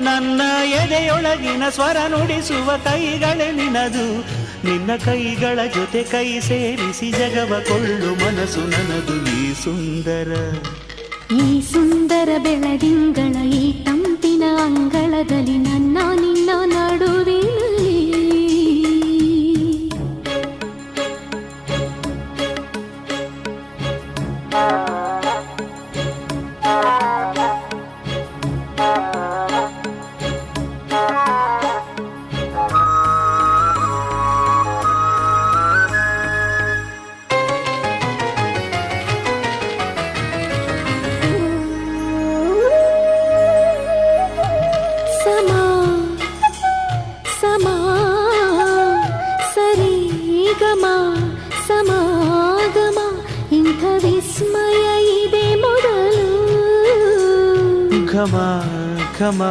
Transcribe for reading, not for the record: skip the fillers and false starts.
ನನ್ನ ಎದೆಯೊಳಗಿನ ಸ್ವರ ನುಡಿಸುವ ಕೈಗಳೇ ನಿನದು. ನಿನ್ನ ಕೈಗಳ ಜೊತೆ ಕೈ ಸೇರಿಸಿ ಜಗವ ಕೊಳ್ಳು ಮನಸ್ಸು ನನ್ನದು. ಈ ಸುಂದರ ಬೆಳದಿಂಗಳ ಈ ತಂಪಿನ ಅಂಗಳದಲ್ಲಿ ನನ್ನ ನಿನ್ನ ನಡುವಿನಲ್ಲಿ ಸಮಾಗಮ ಇಂಥ ವಿಸ್ಮಯ ಇದೆ ಮೊದಲು. ಘಮ ಘಮ